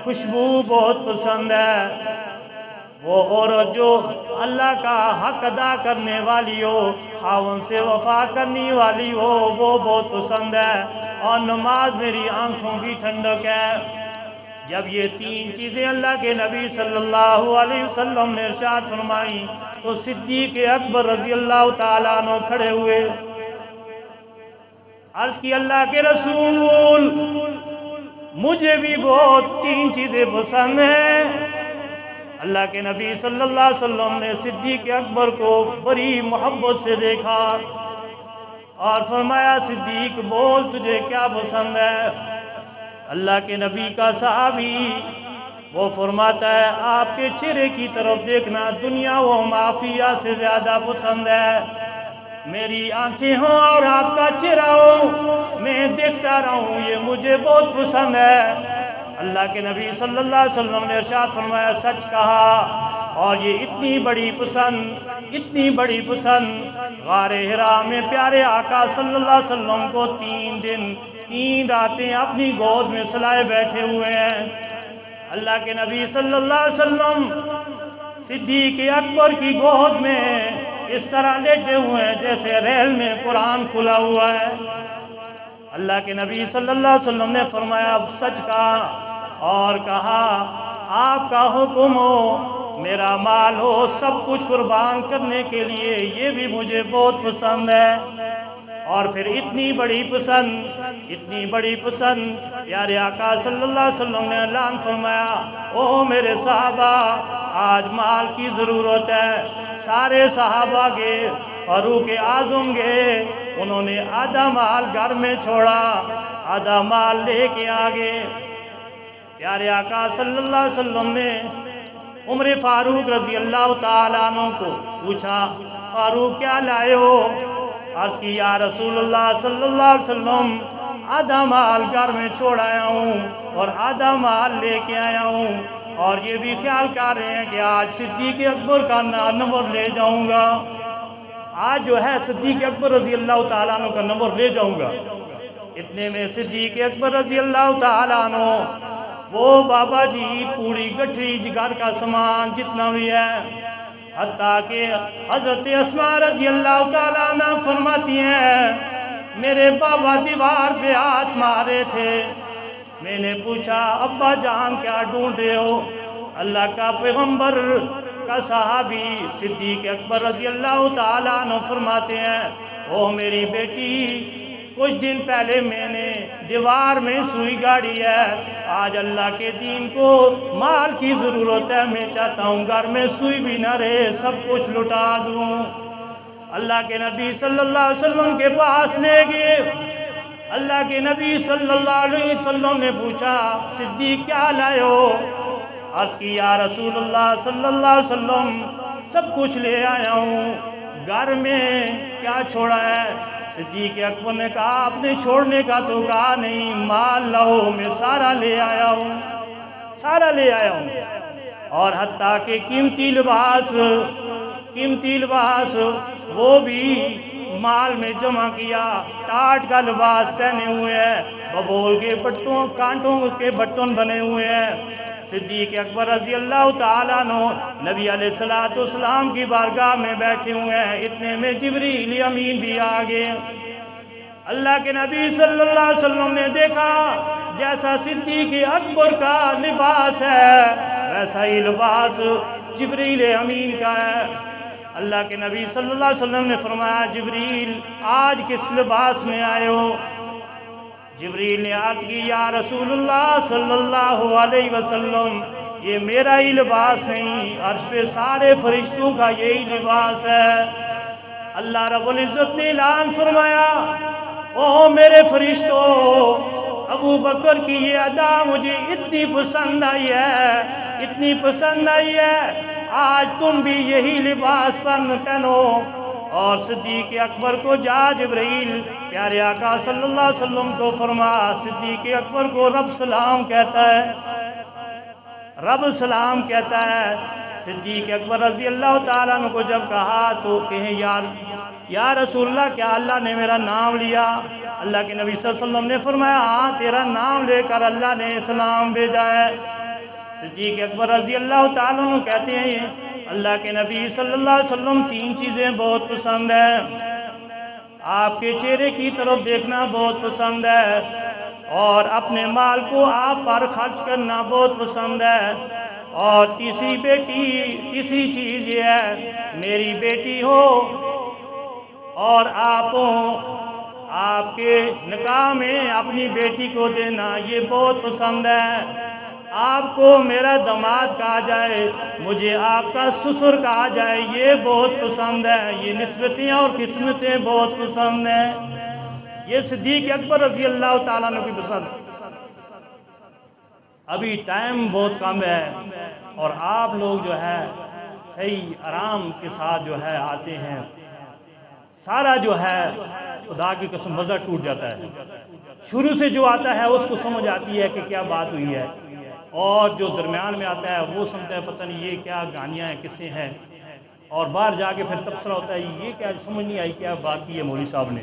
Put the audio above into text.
خوشبو بہت پسند ہے، وہ عورت جو اللہ کا حق ادا کرنے والی ہو، خاوند سے وفا کرنے والی ہو، وہ بہت پسند ہے، اور نماز میری آنکھوں کی ٹھنڈک ہے۔ جب یہ تین چیزیں اللہ کے نبی صلی اللہ علیہ وسلم نے ارشاد فرمائیں تو صدیق اکبر رضی اللہ تعالیٰ عنہ کھڑے ہوئے، عرض کی اللہ کے رسول مجھے بھی بہت تین چیزیں پسند ہیں۔ اللہ کے نبی صلی اللہ علیہ وسلم نے صدیق اکبر کو بڑی محبت سے دیکھا اور فرمایا صدیق بول تجھے کیا پسند ہے؟ اللہ کے نبی کا صحابی وہ فرماتا ہے آپ کے چہرے کی طرف دیکھنا دنیا و معافیہ سے زیادہ پسند ہے، میری آنکھیں ہوں اور آپ کا چہرہ ہو میں دیکھتا رہوں یہ مجھے بہت پسند ہے۔ اللہ کے نبی صلی اللہ علیہ وسلم نے ارشاد فرمایا سچ کہا، اور یہ اتنی بڑی پسند غار حرا میں پیارے آقا صلی اللہ علیہ وسلم کو 3 دن 3 راتیں اپنی گود میں سلائے بیٹھے ہوئے ہیں۔ اللہ کے نبی صلی اللہ علیہ وسلم صدیق اکبر کی گود میں اس طرح لیٹے ہوئے ہیں جیسے ریل میں قرآن کھلا ہوا ہے۔ اللہ کے نبی صلی اللہ علیہ وسلم نے فرمایا اب سچ کہا، اور کہا آپ کا حکم ہو میرا مال ہو سب کچھ قربان کرنے کے لیے یہ بھی مجھے بہت پسند ہے۔ اور پھر اتنی بڑی پسند پیارے آقا صلی اللہ علیہ وسلم نے اعلان فرمایا او میرے صحابہ آج مال کی ضرورت ہے۔ سارے صحابہ گئے، فاروق اعظم گئے، انہوں نے آدھا مال گھر میں چھوڑا، آدھا مال لے کے آگے۔ پیارے آقا صلی اللہ علیہ وسلم نے عمر فاروق رضی اللہ تعالیٰ عنہ کو پوچھا فاروق کیا لائے ہو؟ عرض کی یا رسول اللہ صلی اللہ علیہ وسلم آدھا مال گھر میں چھوڑ آیا ہوں اور آدھا مال لے کے آیا ہوں، اور یہ بھی خیال کر رہے ہیں کہ آج صدیق اکبر کا نمبر لے جاؤں گا، آج جو ہے صدیق اکبر رضی اللہ تعالیٰ عنہ کا نمبر لے جاؤں گا۔ اتنے میں صدیق اکبر رضی اللہ تعالیٰ عنہ وہ بابا جی پوری گٹھری جگر کا سامان جتنا بھی ہے، حتیٰ کہ حضرت اسماء رضی اللہ تعالیٰ عنہ فرماتی ہیں میرے بابا دیوار پہ ہاتھ مارے تھے، میں نے پوچھا ابا جان کیا ڈھونڈ رہے ہو؟ اللہ کا پیغمبر کا صحابی صدیق اکبر رضی اللہ تعالیٰ عنہ فرماتے ہیں او میری بیٹی کچھ دن پہلے میں نے دیوار میں سوئی گاڑی ہے، آج اللہ کے دین کو مال کی ضرورت ہے، میں چاہتا ہوں گھر میں سوئی بھی نہ رہے سب کچھ لٹا دوں۔ اللہ کے نبی صلی اللہ علیہ وسلم کے پاس لے گئے، اللہ کے نبی صلی اللہ علیہ وسلم نے پوچھا صدیق کیا لائے ہو؟ عرض کی یا رسول اللہ صلی اللہ علیہ وسلم سب کچھ لے آیا ہوں، گھر میں کیا چھوڑا ہے؟ صدیق اکبر نے کہا آپ نے چھوڑنے کا تو کہا نہیں، مال لاؤ میں سارا لے آیا ہوں، سارا لے آیا ہوں، اور حتیٰ کہ قیمتی لباس وہ بھی مال میں جمع کیا، ٹاٹ کا لباس پہنے ہوئے ہیں، ببول کے بٹوں کانٹوں کے بٹن بنے ہوئے ہیں۔ صدیق اکبر رضی اللہ تعالیٰ عنہ نبی علیہ السلام کی بارگاہ میں بیٹھے ہوئے ہیں، اتنے میں جبریل امین بھی آگئے۔ اللہ کے نبی صلی اللہ علیہ وسلم نے دیکھا جیسا صدیق اکبر کا لباس ہے ویسا ہی لباس جبریل امین کا ہے۔ اللہ کے نبی صلی اللہ علیہ وسلم نے فرمایا جبریل آج کس لباس میں آئے ہو؟ جبریل نے عرض کی یا رسول اللہ صلی اللہ علیہ وسلم یہ میرا ہی لباس نہیں، عرش پہ سارے فرشتوں کا یہی لباس ہے۔ اللہ رب العزت نے اعلان فرمایا او میرے فرشتوں ابو بکر کی یہ ادا مجھے اتنی پسند آئی ہے، آج تم بھی یہی لباس پہنو۔ اور صدیق اکبر کو جا جبرائیل پیارے آقا صلی اللہ علیہ وسلم کو فرما صدیق اکبر کو رب سلام کہتا ہے، صدیق اکبر رضی اللہ تعالیٰ عنہ کو جب کہا تو کہیں یا رسول اللہ کیا اللہ نے میرا نام لیا؟ اللہ کے نبی صلی اللہ علیہ وسلم نے فرمایا ہاں تیرا نام لے کر اللہ نے سلام بھیجا ہے۔ صدیق اکبر رضی اللہ تعالیٰ عنہ کہتے ہیں اللہ کے نبی صلی اللہ علیہ وسلم 3 چیزیں بہت پسند ہیں، آپ کے چہرے کی طرف دیکھنا بہت پسند ہے، اور اپنے مال کو آپ پر خرچ کرنا بہت پسند ہے، اور تیسری چیز یہ ہے میری بیٹی ہو اور آپ ہوں، آپ کے نکاح میں اپنی بیٹی کو دینا یہ بہت پسند ہے، آپ کو میرا داماد کہا جائے، مجھے آپ کا سسر کہا جائے، یہ بہت پسند ہے، یہ نسبتیں اور قسمتیں بہت پسند ہیں۔ یہ صدیق اکبر رضی اللہ تعالیٰ عنہ کی پسند۔ ابھی ٹائم بہت کم ہے اور آپ لوگ جو ہے صحیح آرام کے ساتھ جو ہے آتے ہیں، سارا جو ہے خدا کی قسم مزہ ٹوٹ جاتا ہے، شروع سے جو آتا ہے اس کو سمجھ آتی ہے کہ کیا بات ہوئی ہے، اور جو درمیان میں آتا ہے وہ سمجھتا ہے پتہ نہیں یہ کیا گانیاں ہیں، کس سے ہیں، اور باہر جا کے پھر تبصرہ ہوتا ہے یہ کیا سمجھ نہیں آئی کیا بات کی ہے مولوی صاحب نے۔